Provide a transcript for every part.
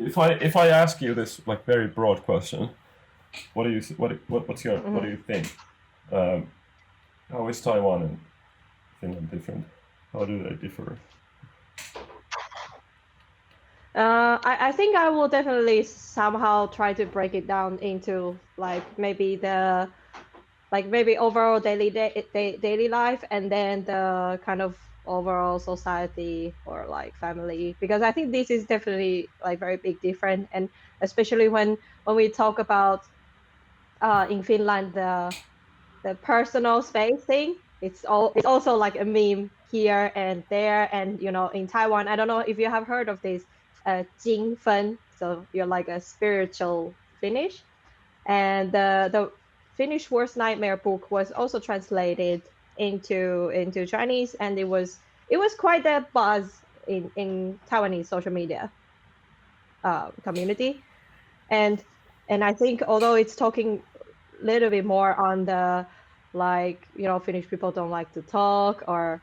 if I ask you this like very broad question, what do you what do you think? How is Taiwan and Finland different? How do they differ? I think I will definitely somehow try to break it down into like maybe overall daily life, and then the kind of overall society or like family, because I think this is definitely like very big difference, and especially when we talk about in Finland the personal space thing. It's also like a meme here and there, and in Taiwan, I don't know if you have heard of this Jing Fen. So you're like a spiritual Finnish, and the Finnish Worst Nightmare book was also translated into Chinese, and it was quite a buzz in Taiwanese social media community, and I think although it's talking a little bit more on the like Finnish people don't like to talk, or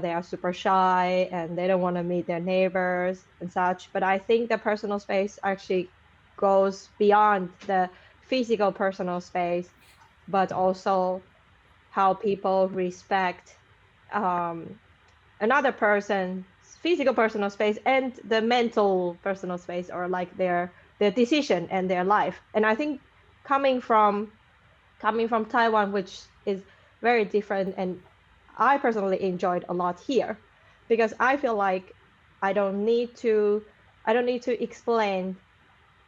they are super shy and they don't want to meet their neighbors and such, but I think the personal space actually goes beyond the physical personal space, but also how people respect another person's physical personal space and the mental personal space, or like their decision and their life. And I think coming from Taiwan, which is very different, and I personally enjoyed a lot here, because I feel like I don't need to explain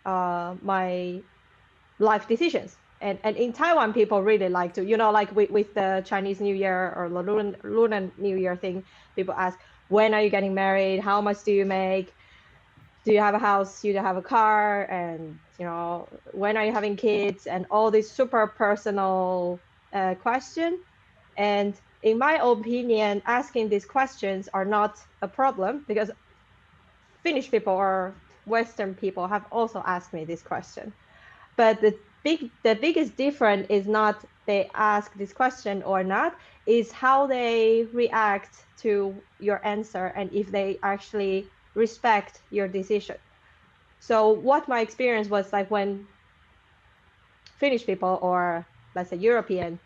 my life decisions. And in Taiwan, people really like to, like with the Chinese New Year or the Lunar New Year thing, people ask, when are you getting married? How much do you make? Do you have a house? Do you have a car? And, when are you having kids? And all these super personal questions. And in my opinion, asking these questions are not a problem, because Finnish people or Western people have also asked me this question. But the biggest difference is not they ask this question or not, is how they react to your answer, and if they actually respect your decision. So what my experience was like when Finnish people, or let's say European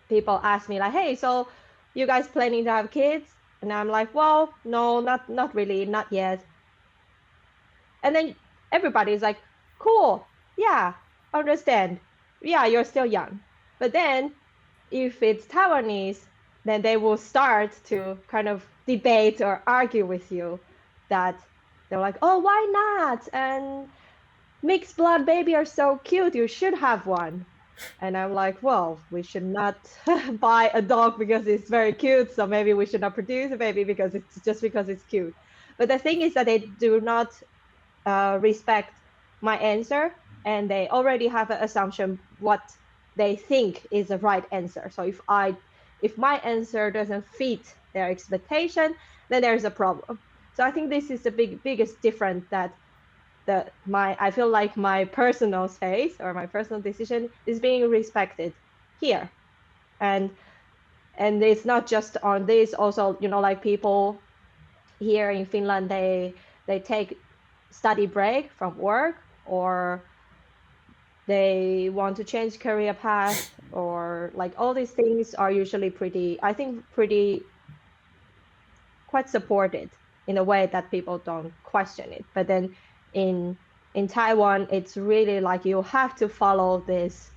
people, ask me like, hey, so you guys planning to have kids? And I'm like, well, no, not really, not yet. And then everybody's like, cool, yeah, understand. Yeah, you're still young. But then if it's Taiwanese, then they will start to kind of debate or argue with you, that they're like, oh, why not? And mixed blood baby are so cute, you should have one. And I'm like, well, we should not buy a dog because it's very cute, so maybe we should not produce a baby because it's cute. But the thing is that they do not respect my answer, and they already have an assumption what they think is the right answer. So if my answer doesn't fit their expectation, then there's a problem. So I think this is the biggest difference, that I feel like my personal space or my personal decision is being respected here. And it's not just on this, also, like people here in Finland, they take study break from work, or they want to change career path, or like all these things are usually pretty quite supported in a way that people don't question it. But then in Taiwan, it's really like you have to follow this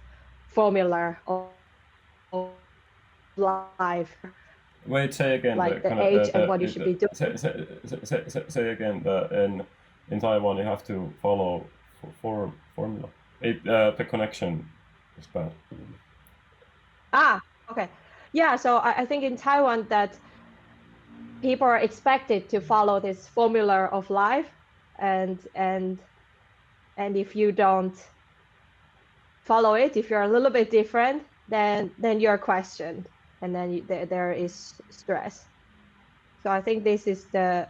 formula of life, Wait, say again like the the kind of age and what you should be doing. say again in Taiwan you have to follow formula. The connection is bad. Okay. Yeah, so I think in Taiwan that people are expected to follow this formula of life, and if you don't follow it, if you're a little bit different, then you're questioned, and then there is stress. So I think this is the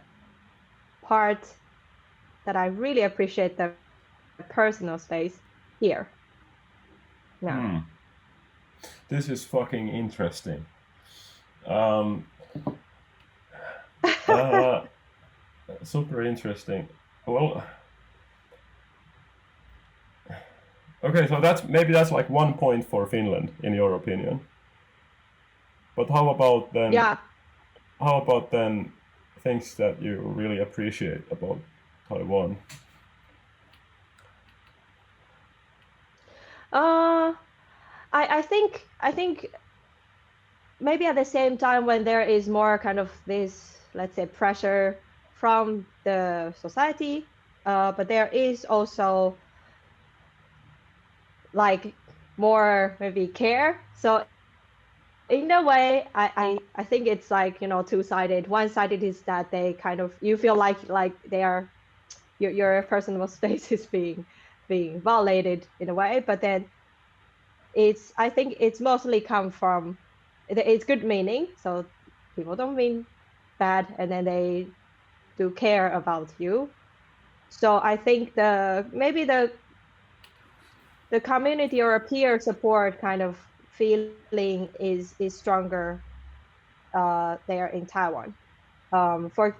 part that I really appreciate, the personal space here. Yeah. This is fucking interesting. Super interesting. Well, Okay, so that's like 1 point for Finland in your opinion. But how about then? Yeah. How about then things that you really appreciate about Taiwan? I think maybe at the same time when there is more kind of this, let's say, pressure from the society, but there is also like more maybe care. So in a way, I think it's like, two-sided. One-sided is that they kind of, you feel like they are, your personal space is being violated in a way, but then I think it's mostly come from, it's good meaning, so people don't mean bad, and then they do care about you. So I think maybe the community or a peer support kind of feeling is stronger there in Taiwan. For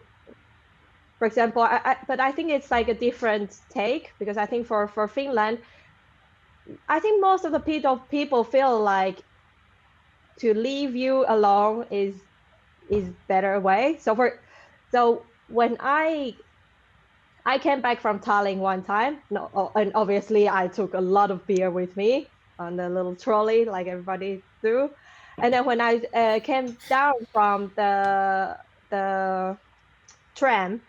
example, but I think it's like a different take, because I think for Finland, I think most of the people feel like to leave you alone is better way. So when I came back from Tallinn one time, and obviously I took a lot of beer with me on the little trolley, like everybody do. And then when I came down from the tram,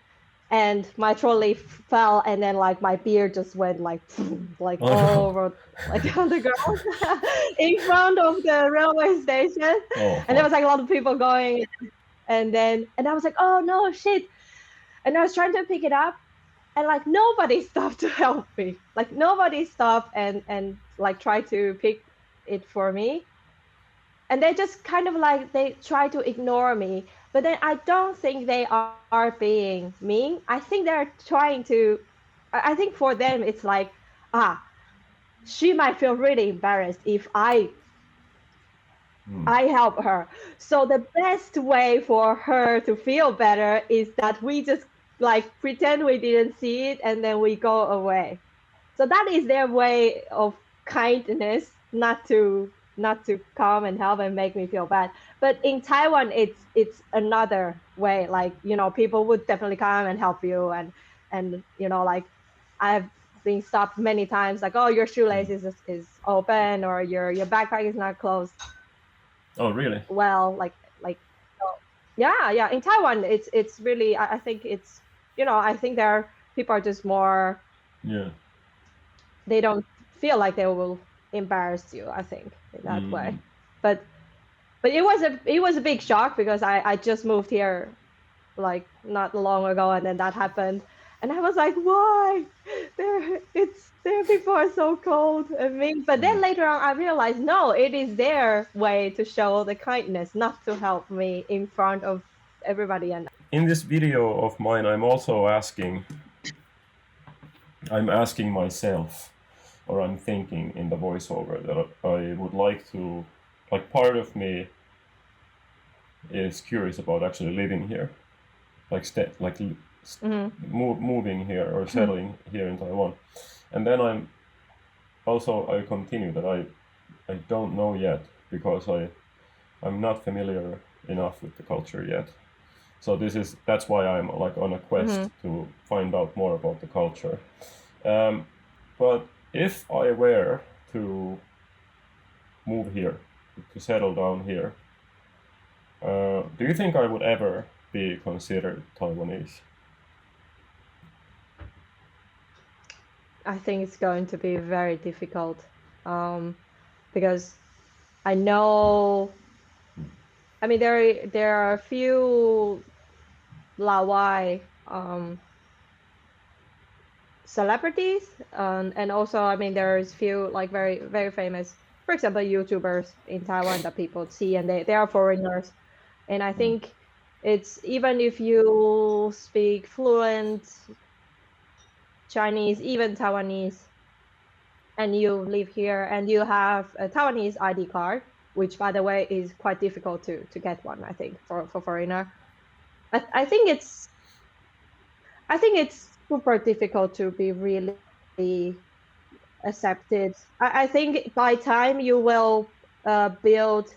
and my trolley fell, and then like my beer just went like like Oh, all no. over, like on the ground in front of the railway station. Oh, And there was fuck. like a lot of people going, and I was like, oh no, shit. And I was trying to pick it up, and like nobody stopped to help me. Like nobody stopped and like try to pick it for me. And they just kind of like, they try to ignore me. But then I don't think they are being mean. I think they're trying to, I think for them it's like, she might feel really embarrassed if I help her. So the best way for her to feel better is that we just like pretend we didn't see it, and then we go away. So that is their way of kindness, not to come and help and make me feel bad. But in Taiwan, it's another way. Like, people would definitely come and help you, and like I've been stopped many times, like, oh, your shoelace is open, or your backpack is not closed Oh, really? well, so, yeah. In Taiwan, it's really, I think it's, I think there people are just more, Yeah. they don't feel like they will embarrass you, I think, in that way. But it was a big shock, because I just moved here like not long ago, and then that happened, and I was like, why? Their people are so cold and mean. But then later on I realized, no, it is their way to show the kindness, not to help me in front of everybody. And In this video of mine, I'm asking myself, or I'm thinking in the voiceover, that I would like to, like, part of me is curious about actually living here, like moving here or settling here in Taiwan. And then I continue that I don't know yet, because I'm not familiar enough with the culture yet. So that's why I'm like on a quest to find out more about the culture. But if I were to move here, to settle down here, do you think I would ever be considered Taiwanese? I think it's going to be very difficult, because I know, I mean, there are a few Lawai celebrities, and also, I mean, there's few like very very famous, for example, YouTubers in Taiwan that people see, and they are foreigners. And I think it's, even if you speak fluent Chinese, even Taiwanese, and you live here and you have a Taiwanese ID card, which by the way is quite difficult to get one, I think, for foreigner. I think it's super difficult to be really accepted. I think by time you will build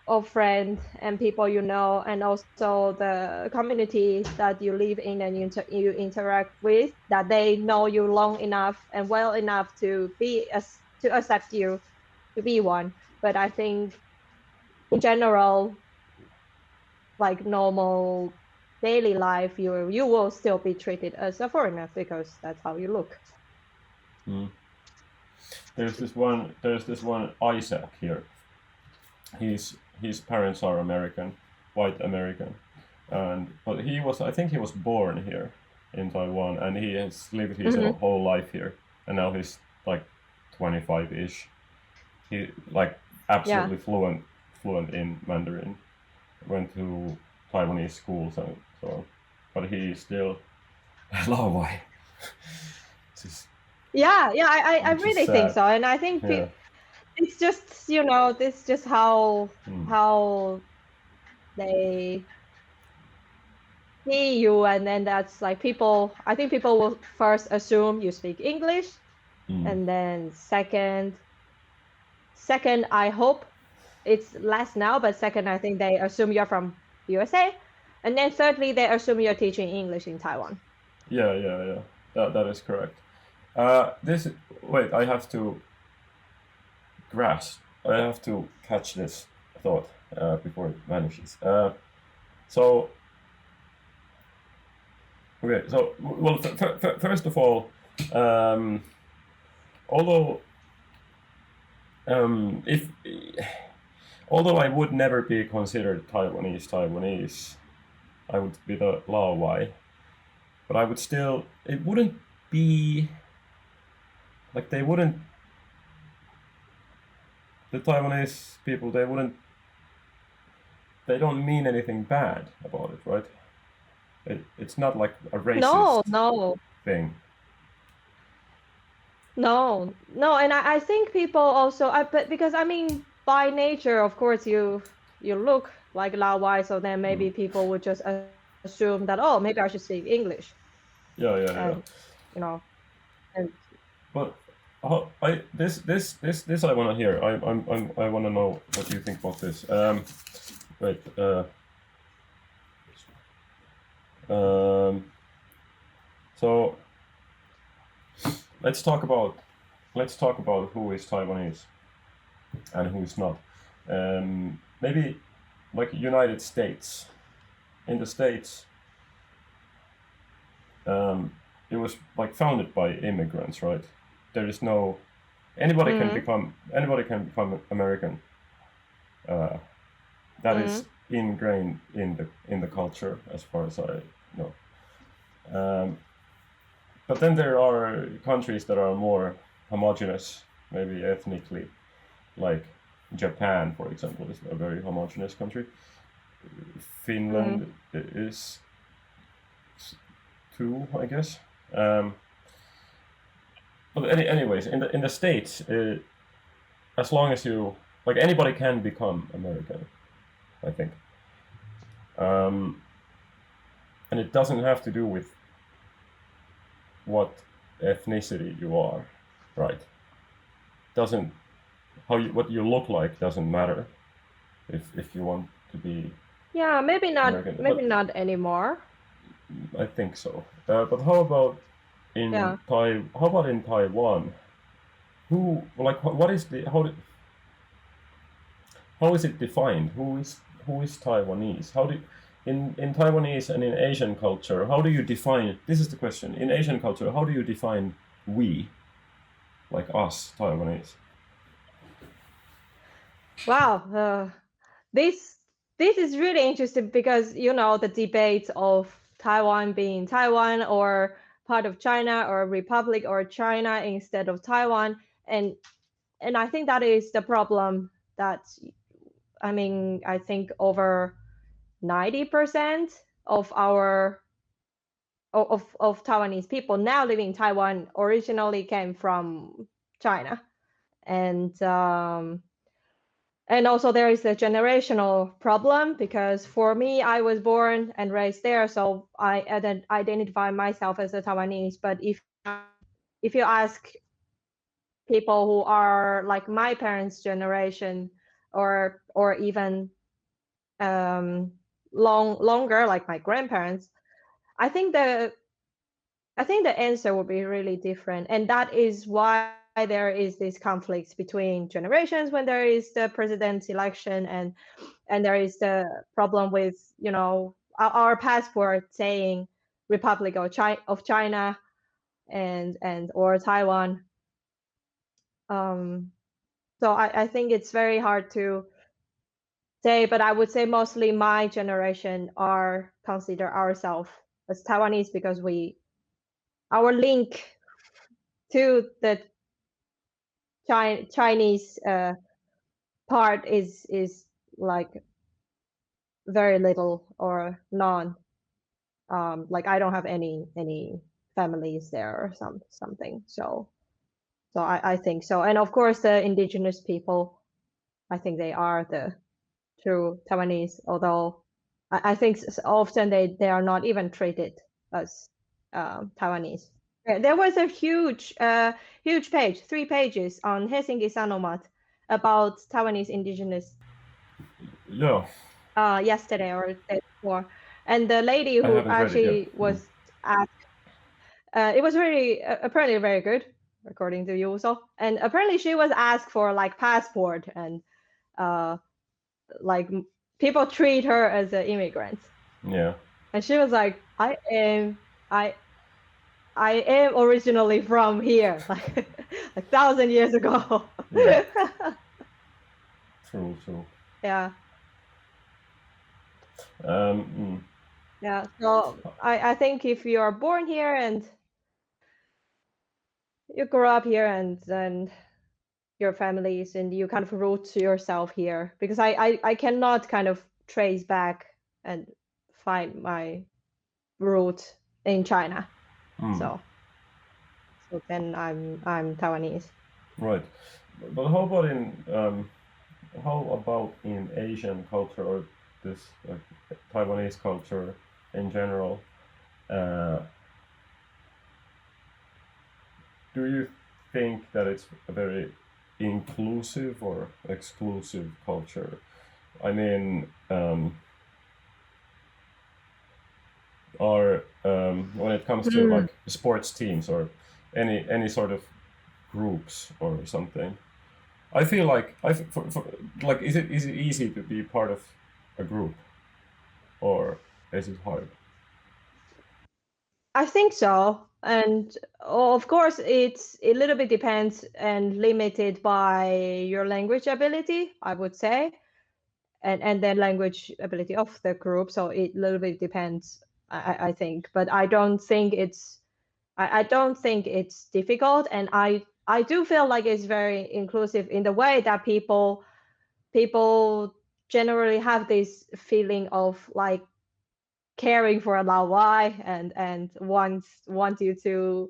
a friend and people you know, and also the community that you live in and you interact with, that they know you long enough and well enough to to accept you to be one. But I think in general, like normal daily life, you will still be treated as a foreigner because that's how you look. There's this one Isaac here. His parents are American, white American, but I think he was born here in Taiwan, and he has lived his whole life here, and now he's like 25-ish. He like absolutely fluent in Mandarin. Went to Taiwanese schools and so on, but he still Laowai. I really think so, and I think it's just this is just how they see you, and then that's like I think people will first assume you speak English, and then second I hope it's less now, but second I think they assume you're from USA, and then thirdly they assume you're teaching English in Taiwan. Yeah. That is correct. Wait, I have to catch this thought before it vanishes. Well, first of all, although I would never be considered Taiwanese, I would be the Laowai, but I would still, it wouldn't be, like the Taiwanese people, they don't mean anything bad about it, right? It's not like a racist thing. No, and I think people also, but because I mean, by nature, of course, you look like Laowai, so then maybe people would just assume that, oh, maybe I should speak English. Yeah. But this I want to hear. I want to know what you think about this. So let's talk about who is Taiwanese and who is not. Maybe like United States. In the States, it was like founded by immigrants, right? There is no anybody can become American. That is ingrained in the culture, as far as I know. But then there are countries that are more homogeneous, maybe ethnically, like Japan, for example, is a very homogeneous country. Finland is too, I guess. But anyways, in the States, as long as you like, anybody can become American, I think, and it doesn't have to do with what ethnicity you are, right? What you look like doesn't matter if you want to be. Yeah, maybe not. American. Maybe not anymore. I think so. But how about in Taiwan? What is how is it defined? Who is Taiwanese? In Taiwanese and in Asian culture, how do you define? This is the question. In Asian culture, how do you define we, like us Taiwanese? Wow, this is really interesting because the debate of Taiwan being Taiwan or part of China or Republic or China instead of Taiwan, and I think that is the problem that I think over 90% of Taiwanese people now living in Taiwan originally came from China, and also there is a generational problem because for me, I was born and raised there, so I identify myself as a Taiwanese. But if you ask people who are like my parents' generation, or even longer, like my grandparents, I think the answer will be really different, and that is why there is this conflict between generations when there is the president's election, and there is the problem with our passport saying Republic of China and or Taiwan. So I think it's very hard to say, but I would say mostly my generation are consider ourselves as Taiwanese because our link to the Chinese part is like very little or none. Like I don't have any families there or something. So I think so. And of course the indigenous people, I think they are the true Taiwanese, although I think often they are not even treated as Taiwanese. There was a huge page, 3 pages on Helsinki Sanomat about Taiwanese indigenous Yeah. yesterday or the day before, and the lady I who haven't read it actually yet. was asked, it was really apparently very good according to Yuso, and apparently she was asked for like passport, and like people treat her as an immigrant. Yeah. And she was like, I am originally from here, like 1,000 years ago. Yeah. True. Yeah. Mm. Yeah. So I think if you are born here and you grow up here, and then your families, and you kind of root yourself here, because I cannot kind of trace back and find my root in China. So then I'm Taiwanese. Right. But how about in Asian culture, or this Taiwanese culture in general? Do you think that it's a very inclusive or exclusive culture? I mean, when it comes to like sports teams or any sort of groups or something, I feel like like is it easy to be part of a group, or is it hard? I think so. And of course, it's a little bit depends and limited by your language ability, I would say, and then language ability of the group. So it a little bit depends, I think. But I don't think it's difficult, and I do feel like it's very inclusive in the way that people generally have this feeling of like caring for a lao wai, and want you to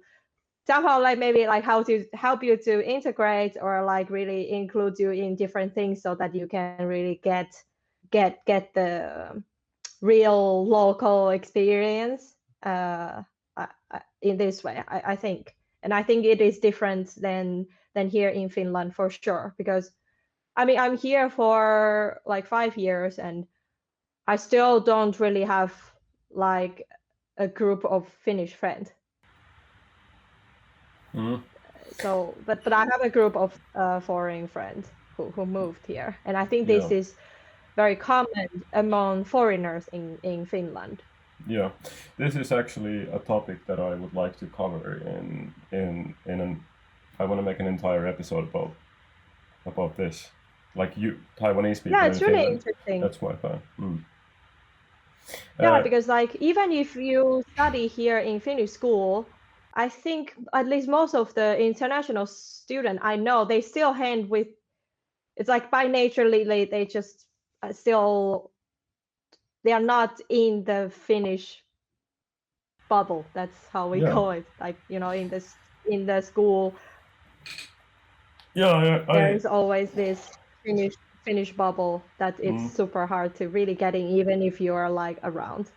somehow like maybe like how to help you to integrate, or like really include you in different things so that you can really get the real local experience in this way, I think. And I think it is different than here in Finland for sure, because I mean I'm here for like 5 years, and I still don't really have like a group of Finnish friends. So, but I have a group of foreign friends who moved here, and I think this Yeah. is very common among foreigners in Finland. Yeah, this is actually a topic that I would like to cover I want to make an entire episode about this, like you Taiwanese people Yeah, in it's really Finland. interesting. That's my plan. Yeah, because like even if you study here in Finnish school, I think at least most of the international student I know, they still hand with, it's like by nature they just still, they are not in the Finnish bubble. That's how we call it. Like in the school, there is always this Finnish bubble that it's super hard to really get in, even if you are like around.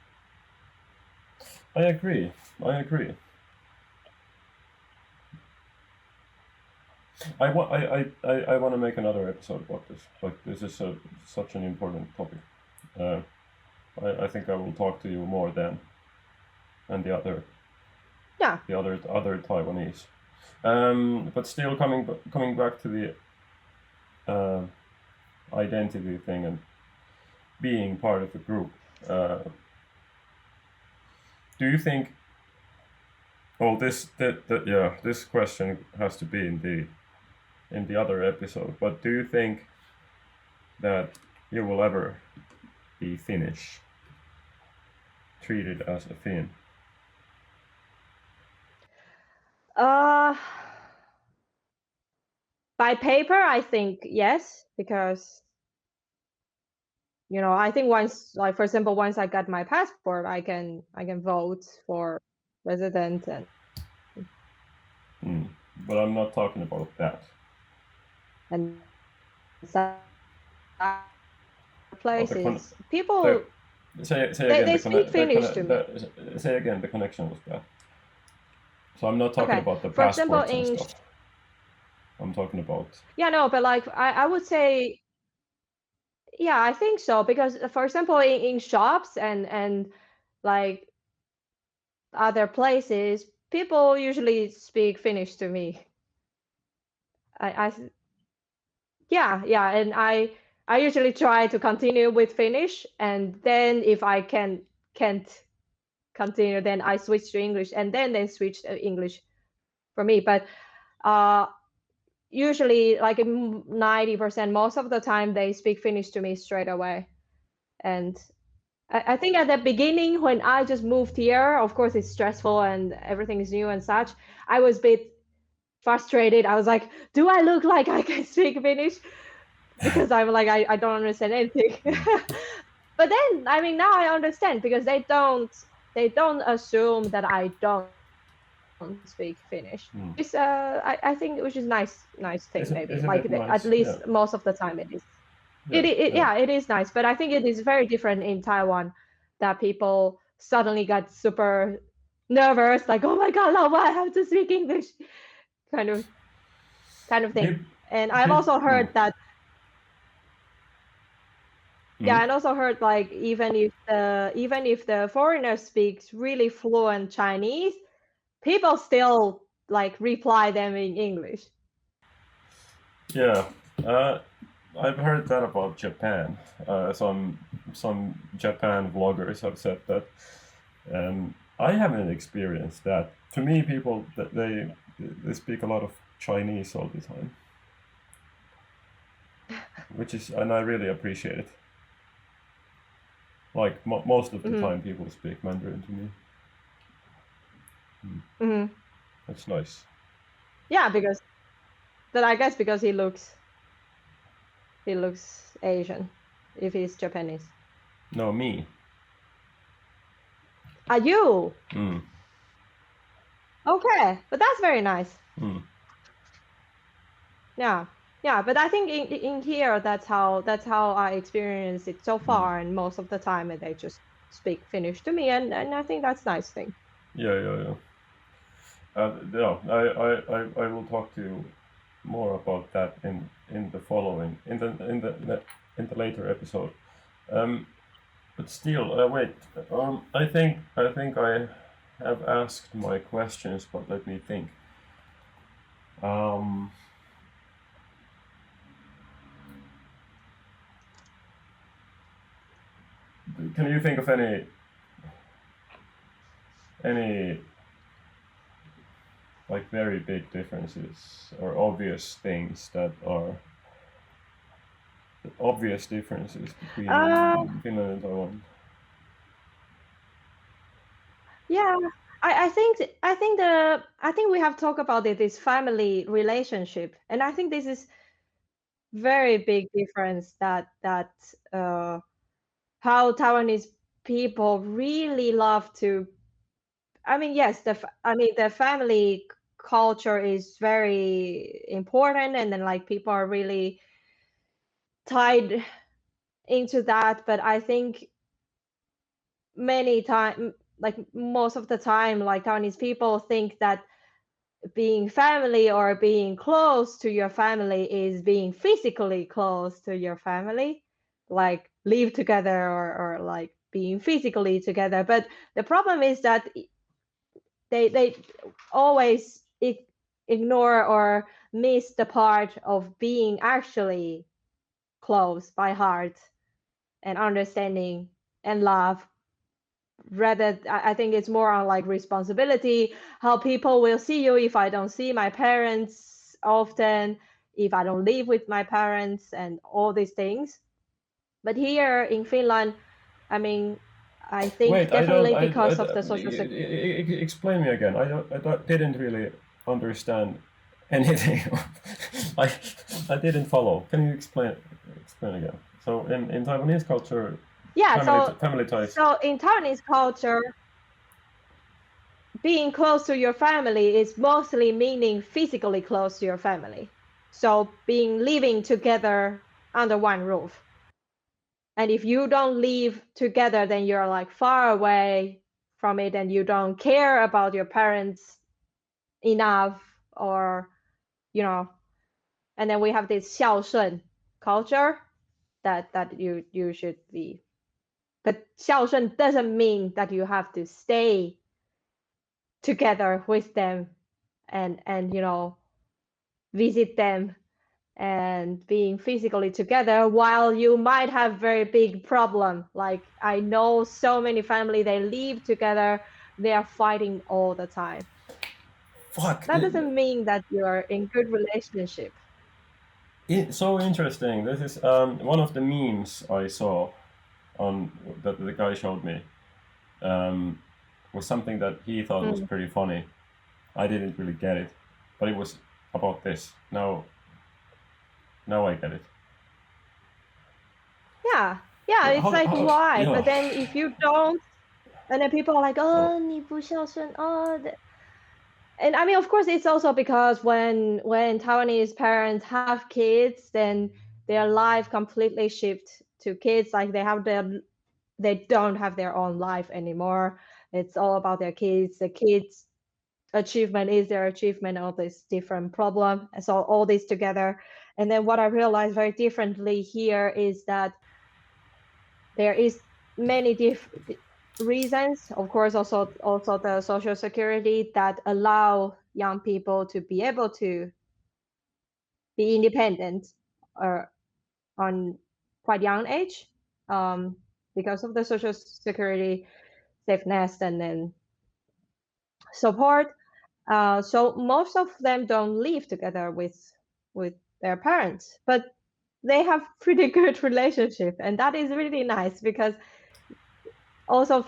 I agree. I want to make another episode about this. Like this is such an important topic. I think I will talk to you more then, and the other Taiwanese. But still coming back to the identity thing and being part of a group. Do you think? Well, this question has to be in the other episode. But do you think that you will ever be Finnish, treated as a Finn? By paper, I think yes, because I think once, like for example, once I got my passport, I can vote for resident and. But I'm not talking about that. And places, people say again. They speak Finnish to me. Say again, the connection was bad. So I'm not talking about the for example, passports and stuff. I'm talking about. Yeah, no, but like I would say, yeah, I think so, because for example, in shops and like other places, people usually speak Finnish to me. Yeah, and I usually try to continue with Finnish, and then if I can't continue, then I switch to English, and then they switch to English for me. But usually, like 90%, most of the time, they speak Finnish to me straight away. And I think at the beginning, when I just moved here, of course it's stressful and everything is new and such, I was a bit frustrated. I was like, do I look like I can speak Finnish? Because I'm like, I don't understand anything. But then, I mean, now I understand, because they don't assume that I don't speak Finnish. It's I think, which is nice thing, maybe. Like nice? At least most of the time it is. It is nice, but I think it is very different in Taiwan, that people suddenly got super nervous, like, oh my god, now I have to speak English, kind of thing. And I've also heard that. Yeah, and also heard, like, even if the foreigner speaks really fluent Chinese, people still like reply them in English. Yeah, I've heard that about Japan. Some Japan vloggers have said that. I haven't experienced that. To me, people that they speak a lot of Chinese all the time, and I really appreciate it. Like most of the time, people speak Mandarin to me. That's nice. Yeah, I guess because he looks Asian, if he's Japanese. No, me. Are you? Okay, but that's very nice. Yeah, but I think in here, that's how I experienced it so far, and most of the time they just speak Finnish to me, and I think that's a nice thing. Yeah. I will talk to you more about that in the following in the later episode. But still, wait. I think I have asked my questions, but let me think. Can you think of any like very big differences or obvious things that are obvious differences between Finland and Taiwan? Yeah, I think we have talked about it, this family relationship, and I think this is very big difference, that how Taiwanese people really love to. I mean, yes, the family culture is very important, and then like people are really tied into that. But I think many time, like most of the time, like Taiwanese people think that being family or being close to your family is being physically close to your family, like live together or like being physically together. But the problem is that they always ignore or miss the part of being actually close by heart and understanding and love. Rather, I think it's more on like responsibility, how people will see you if I don't see my parents often, if I don't live with my parents, and all these things. But here in Finland, I mean, I think Wait, definitely because of the social explain me again. I didn't really understand anything. I I didn't follow. Can you explain again? So in Taiwanese culture, yeah. family ties. So in Taiwanese culture, being close to your family is mostly meaning physically close to your family. So being living together under one roof. And if you don't live together, then you're like far away from it and you don't care about your parents enough, or, you know, and then we have this 孝顺 culture that you should be. But 孝顺 doesn't mean that you have to stay together with them and you know, visit them and being physically together, while you might have very big problem. Like I know so many family, they live together, they are fighting all the time. Fuck. That doesn't mean that you're in good relationship. So interesting. This is one of the memes I saw on that the guy showed me. Was something that he thought was pretty funny. I didn't really get it, but it was about this. Now I get it. Yeah, it's like why? Yeah. But then if you don't, and then people are like, oh, 你不孝顺, oh. And I mean, of course, it's also because when Taiwanese parents have kids, then their life completely shift to kids. Like they don't have their own life anymore. It's all about their kids. The kids' achievement is their achievement. All this different problem. So all this together. And then what I realized very differently here is that there is many different reasons, of course, also the social security that allow young people to be able to be independent or on quite young age, because of the social security safe nest and then support. So most of them don't live together with their parents, but they have pretty good relationship, and that is really nice because also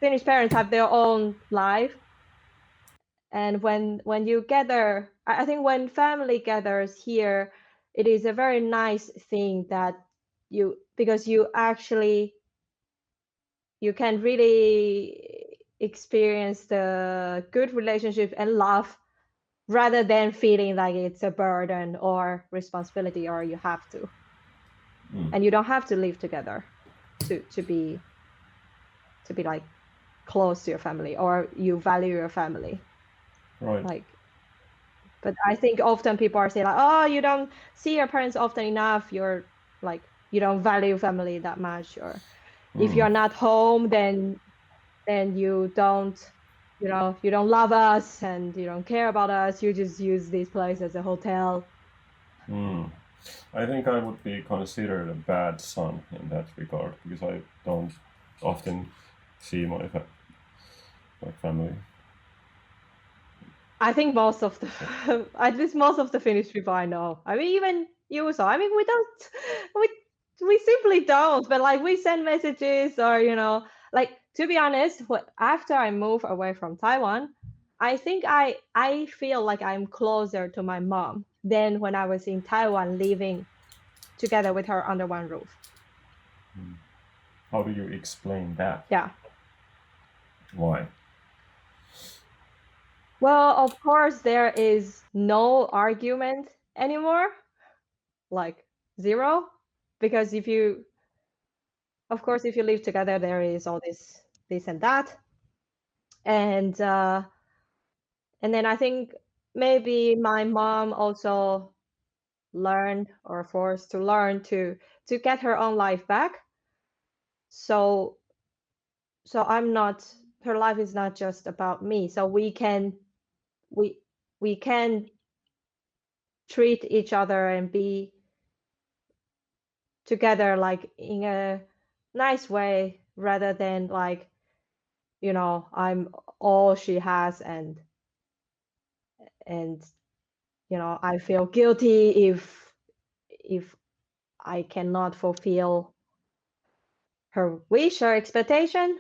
Finnish parents have their own life, and when you gather, I think when family gathers here, it is a very nice thing that because you actually you can really experience the good relationship and love rather than feeling like it's a burden or responsibility or you have to. And you don't have to live together to be like close to your family or you value your family. Right. Like, but I think often people are saying like, oh, you don't see your parents often enough, you're like, you don't value family that much, or if you're not home, then you don't, you know, you don't love us and you don't care about us, you just use this place as a hotel. I think I would be considered a bad son in that regard because I don't often see my family. I think most of the, at least most of the Finnish people I know. I mean, even you. So I mean, we simply don't. But like, we send messages, or you know, like to be honest, after I move away from Taiwan, I think I feel like I'm closer to my mom than when I was in Taiwan, living together with her under one roof. How do you explain that? Yeah. Why? Well, of course, there is no argument anymore, like zero, because if you live together, there is all this and that, and And then I think maybe my mom also learned or forced to learn to get her own life back. So I'm not, her life is not just about me. So we we can treat each other and be together like in a nice way rather than like, I'm all she has, and I feel guilty if I cannot fulfill her wish or expectation.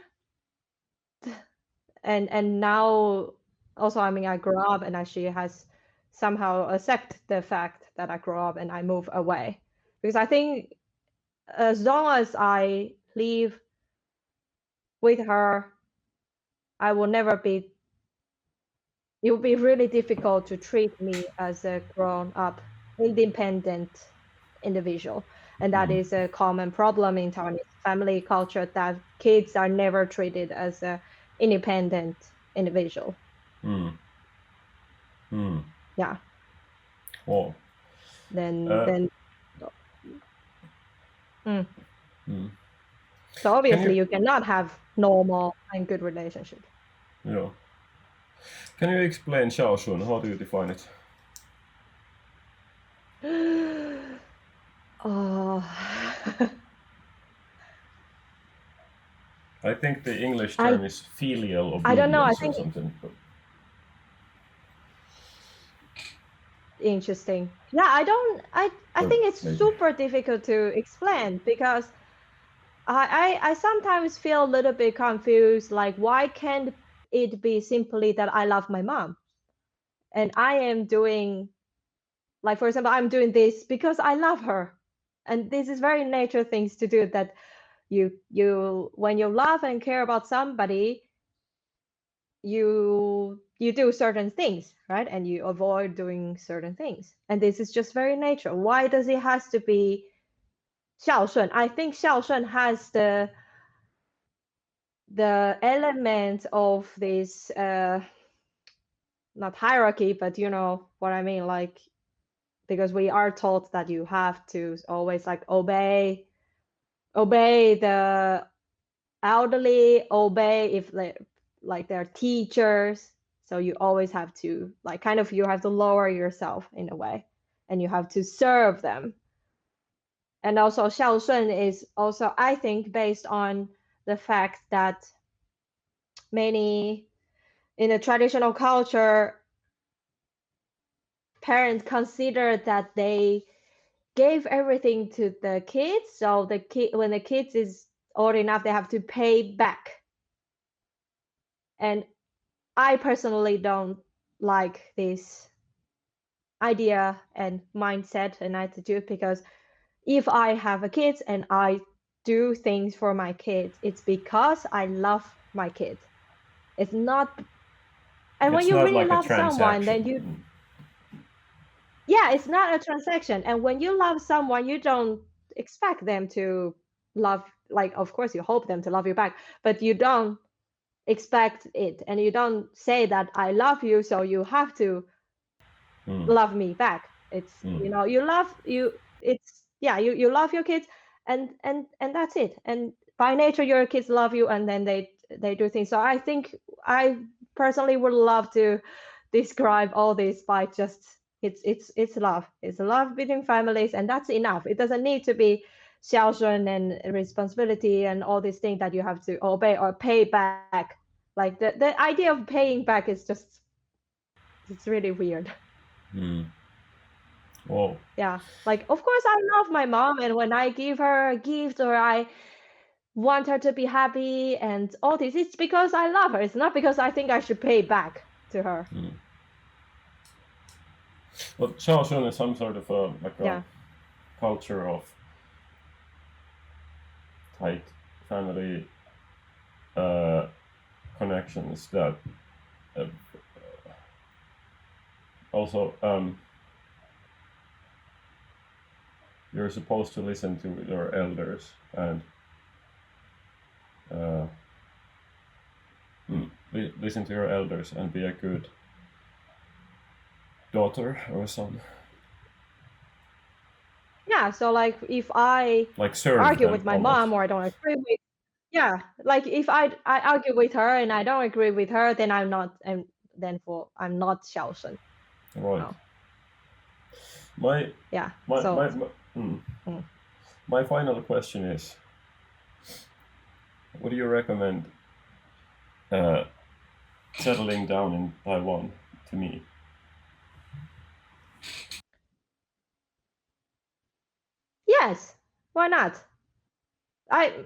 And now also, I mean, I grew up and she has somehow accept the fact that I grew up and I move away, because I think as long as I live with her, I will never be, it will be really difficult to treat me as a grown up independent individual. And that is a common problem in Taiwanese family culture, that kids are never treated as a independent individual. Yeah. Oh. Then So obviously you cannot have normal and good relationship. Yeah. Can you explain Xiaoshun? How do you define it? Oh. I think the English term is filial obedience I don't know. I or think something. But... interesting. Yeah, I think it's maybe. super difficult to explain, because I sometimes feel a little bit confused, like why can't it be simply that I love my mom and I am doing, like, for example, I'm doing this because I love her, and this is very natural things to do, that you when you love and care about somebody, you do certain things, right? And you avoid doing certain things, and this is just very natural. Why does it has to be 孝顺? I think 孝顺 has the element of this not hierarchy, but you know what I mean, like, because we are taught that you have to always like obey the elderly, obey if they, like, they're teachers. So you always have to, like, kind of, you have to lower yourself in a way, and you have to serve them. And also 孝顺 is also, I think, based on the fact that many in the traditional culture, parents consider that they gave everything to the kids, so the kid, when the kids is old enough, they have to pay back. And I personally don't like this idea and mindset and attitude, because if I have a kids and I do things for my kids, it's because I love my kids. It's not, and when It's you not really like a love someone, then transaction. yeah, it's not a transaction. And when you love someone, you don't expect them to love, like, of course you hope them to love you back, but you don't expect it, and you don't say that I love you, so you have to love me back. It's you love you, it's, yeah, you love your kids, and that's it. And by nature your kids love you, and then they do things. So I think I personally would love to describe all this by just, it's love. It's love between families, and that's enough. It doesn't need to be 孝顺 and responsibility and all these things that you have to obey or pay back. Like the idea of paying back is just, it's really weird. Oh. Yeah, like, of course I love my mom, and when I give her a gift or I want her to be happy and all this, it's because I love her. It's not because I think I should pay back to her. Well, Xiaoshun is some sort of a culture of tight family connections that also you're supposed to listen to your elders and listen to your elders and be a good daughter or son? Yeah, so like if I Like serve argue them with my almost. mom or I don't agree with, yeah, like if I argue with her and I don't agree with her, then I'm not, and then I'm not 孝顺. Right. No. My Yeah. my So my my final question is, would you recommend settling down in Taiwan to me? yes, why not?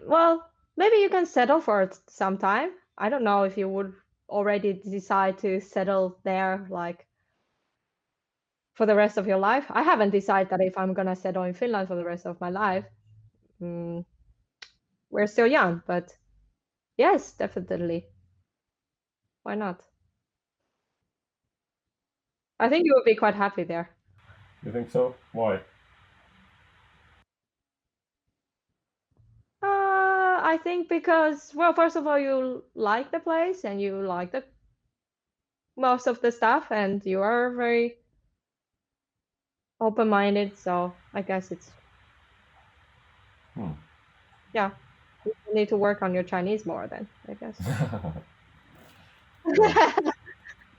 Well, maybe you can settle for it sometime. I don't know if you would already decide to settle there like for the rest of your life. I haven't decided that if I'm gonna settle in Finland for the rest of my life. We're still young, but yes, definitely. Why not? I think you would be quite happy there. You think so? Why? I think because, well, first of all, you like the place and you like the most of the stuff, and you are very open-minded. So I guess it's yeah. You need to work on your Chinese more then, I guess.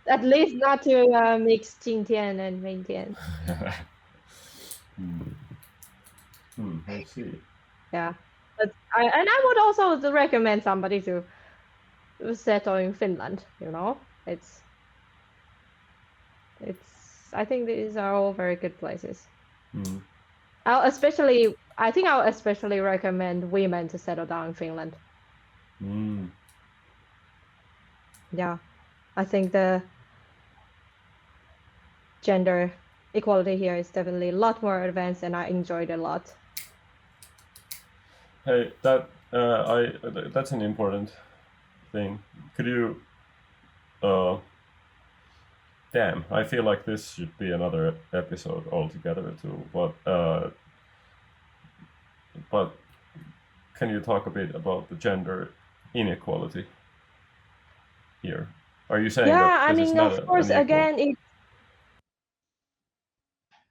At least not to mix 今天 and 明天. I see. Yeah, but I would also recommend somebody to settle in Finland. You know, it's I think these are all very good places. I think I'll especially recommend women to settle down in Finland. Yeah, I think the gender equality here is definitely a lot more advanced, and I enjoyed it a lot. Hey, that's an important thing. Could you? Damn, I feel like this should be another episode altogether too. But can you talk a bit about the gender inequality here? Are you saying that this is not of course, unequal? again,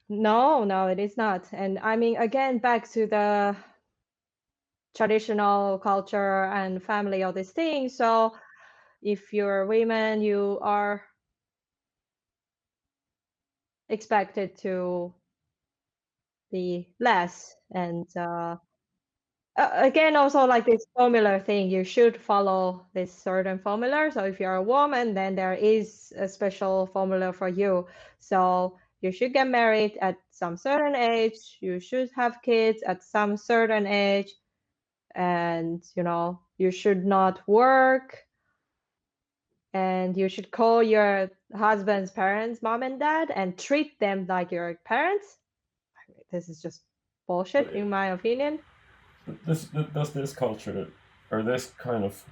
no, it is not. And I mean, again, back to the traditional culture and family, all these things. So if you're women, you are expected to be less. And again, also like this formula thing, you should follow this certain formula. So if you're a woman, then there is a special formula for you. So you should get married at some certain age, you should have kids at some certain age, and you should not work, and you should call your husband's parents mom and dad and treat them like your parents. This is just bullshit, in my opinion. Does this culture or this kind of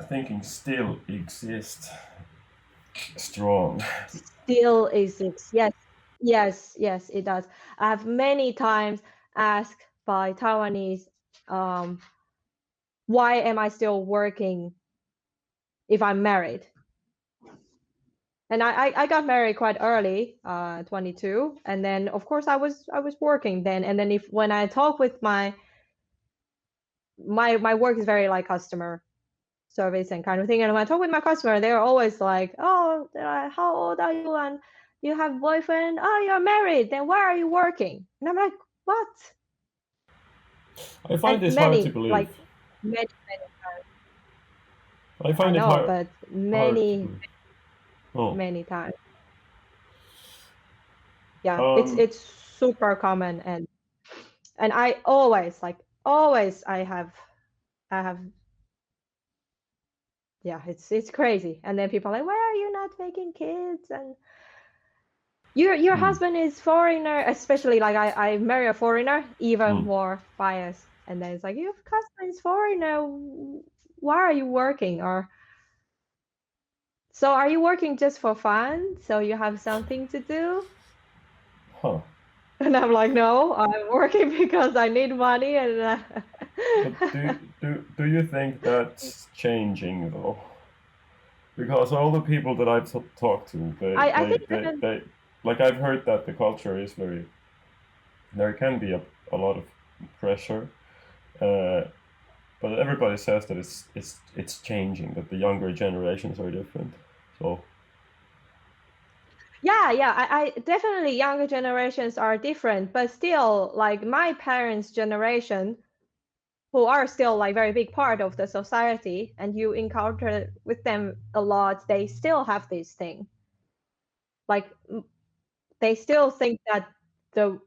thinking still exist strong? Still exists. Yes, it does. I have many times asked by Taiwanese, why am I still working if I'm married? And I got married quite early, 22, and then of course I was working then. And then when I talk with my work is very like customer service and kind of thing, and when I talk with my customer, they're always like, oh, how old are you, and you have a boyfriend? Oh, you're married, then why are you working? And I'm like, what? I find this hard to believe. Like many times. I find it hard. But many times. Yeah, it's super common, and I always I have yeah, it's crazy. And then people are like, why are you not making kids? And your husband is foreigner, especially like I marry a foreigner, even more biased. And then it's like, your husband is foreigner, why are you working? Or so are you working just for fun, so you have something to do? And I'm like, no, I'm working because I need money. And But do you think that's changing though? Because all the people that I've talked to, I think that, they like I've heard that the culture is very. There can be a lot of pressure, but everybody says that it's changing. That the younger generations are different. So yeah, I definitely younger generations are different, but still, like my parents' generation, who are still like very big part of the society, and you encounter with them a lot, they still have this thing. Like they still think that the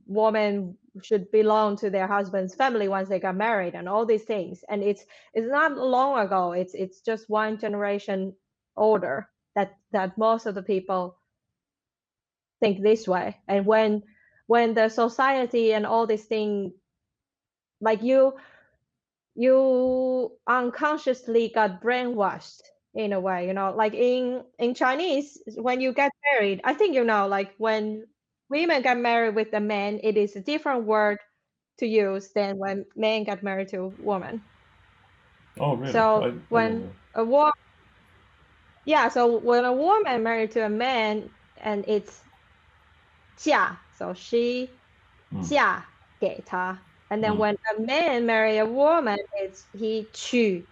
woman should belong to their husband's family once they got married and all these things. And it's not long ago. It's just one generation older that most of the people think this way. And when the society and all these things, like you unconsciously got brainwashed in a way, like in Chinese, when you get married, I think like when women get married with a man, it is a different word to use than when men get married to a woman. oh really? So I don't when know. a woman, yeah, so when a woman married to a man, and it's 嫁, so she 嫁给他, and then when a man marry a woman, it's he 娶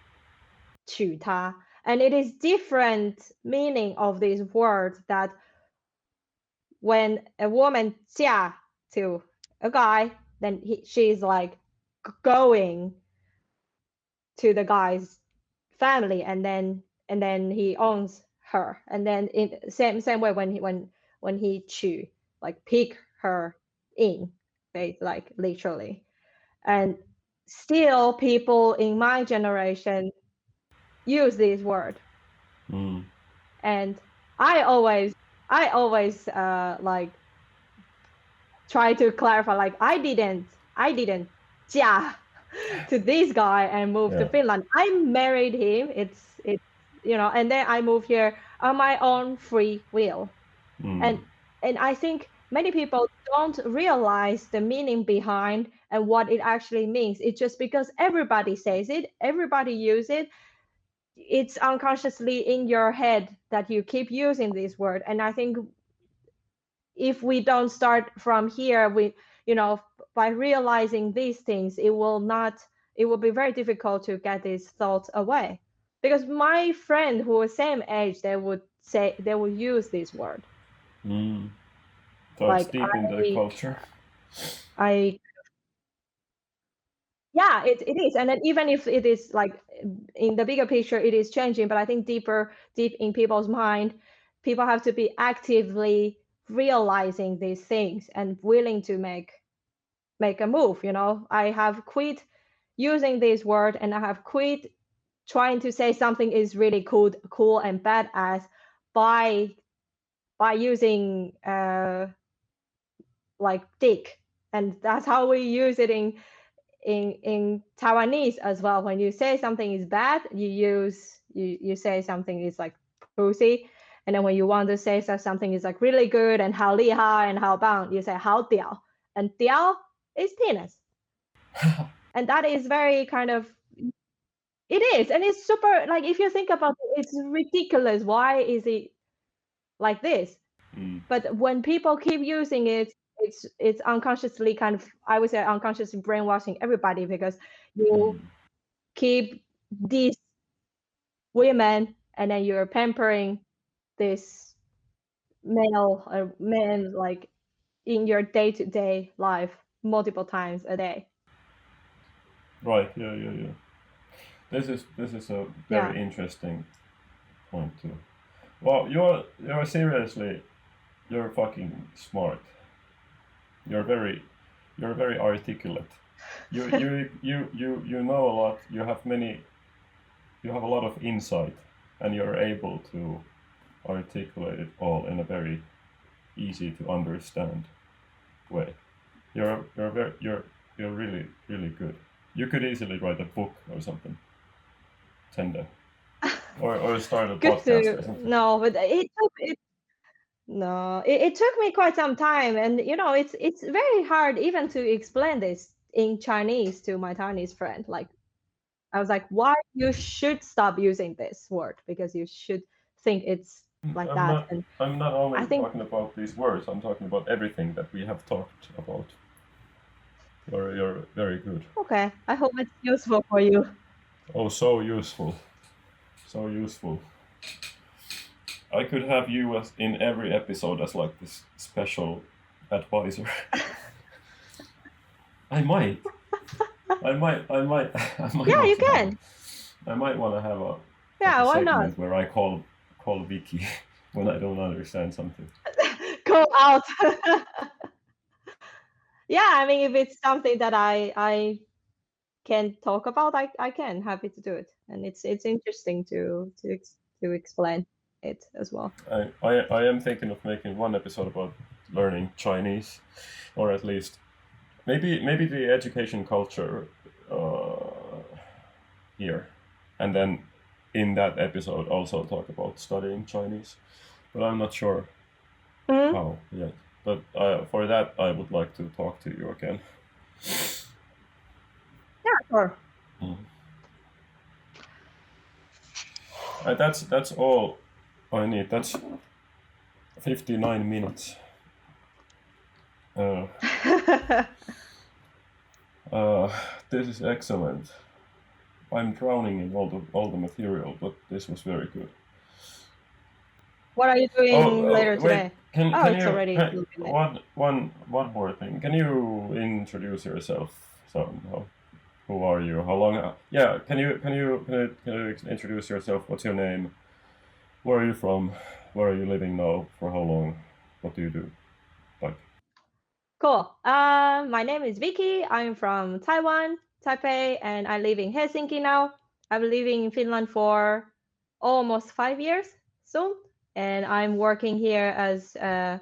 她, and it is different meaning of this word. That when a woman 嫁 to a guy, then she's like going to the guy's family, and then he owns her, and then in same way when he 娶, like pick her in, like literally. And still people in my generation use this word. And I always like try to clarify, like I didn't 嫁 to this guy and move to Finland. I married him. It's and then I moved here on my own free will. And I think many people don't realize the meaning behind and what it actually means. It's just because everybody says it, everybody use it. It's unconsciously in your head that you keep using this word. And I think if we don't start from here, by realizing these things, it will be very difficult to get these thoughts away. Because my friend who was same age, they would use this word. So like, it's deep in the culture. Yeah, it is. And then even if it is like in the bigger picture, it is changing, but I think deep in people's mind, people have to be actively realizing these things and willing to make a move. I have quit using this word, and I have quit trying to say something is really cool and badass by using like dick. And that's how we use it in Taiwanese as well. When you say something is bad, you say something is like pussy. And then when you want to say something is like really good and 好厉害 and 好棒, you say 好屌. And 屌 is penis. And that is very kind of, it is. And it's super, like if you think about it, it's ridiculous. Why is it like this? But when people keep using it, it's unconsciously kind of, I would say unconsciously brainwashing everybody, because you keep these women and then you're pampering this man like in your day-to-day life multiple times a day. Right. Yeah. This is a very interesting point too. Well, you're seriously, you're fucking smart. You're very articulate. You know a lot. You have a lot of insight, and you're able to articulate it all in a very easy to understand way. You're really good. You could easily write a book or something. Tender. Or start a podcast or something. No, but it took me quite some time, and it's very hard even to explain this in Chinese to my Chinese friend. Like I was like, why you should stop using this word, because you should think it's like that. And I'm not only I think talking about these words. I'm talking about everything that we have talked about. You're very good. okay, I hope it's useful for you. Oh, so useful. So useful. I could have you as in every episode as like this special advisor. I might. I might. Yeah, you also can. I might want to have a Yeah, why segment not? where I call Vicky when I don't understand something. Go out. Yeah, I mean, if it's something that I can talk about, I can happy to do it, and it's interesting to explain it as well. I am thinking of making one episode about learning Chinese, or at least maybe the education culture here, and then in that episode also talk about studying Chinese, but I'm not sure Mhm. how yet. But for that, I would like to talk to you again. Yeah, sure. That's all I need. That's 59 minutes. This is excellent. I'm drowning in all the material, but this was very good. What are you doing later wait, today? can It's you already a little bit late. one more thing? Can you introduce yourself somehow? Who are you? How long? Yeah, can you introduce yourself? What's your name? Where are you from? Where are you living now? For how long? What do you do? Like, Cool. My name is Vicky. I'm from Taiwan, Taipei, and I live in Helsinki now. I've been living in Finland for almost 5 years soon, and I'm working here as a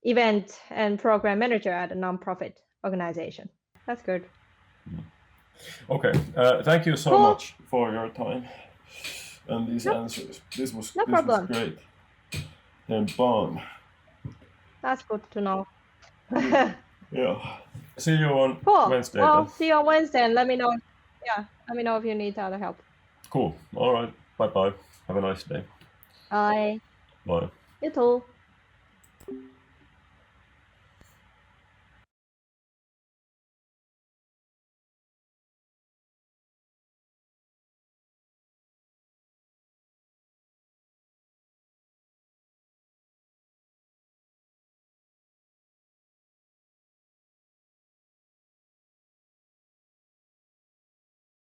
event and program manager at a nonprofit organization. That's good. okay. Thank you so Cool. much for your time and these answers. This was problem. great. And bomb. That's good to know. Yeah. See you on Cool. Wednesday Well, then. see you on Wednesday, and let me know. Yeah, let me know if you need other help. Cool. All right. Bye bye. Have a nice day. Bye. Bye. You too.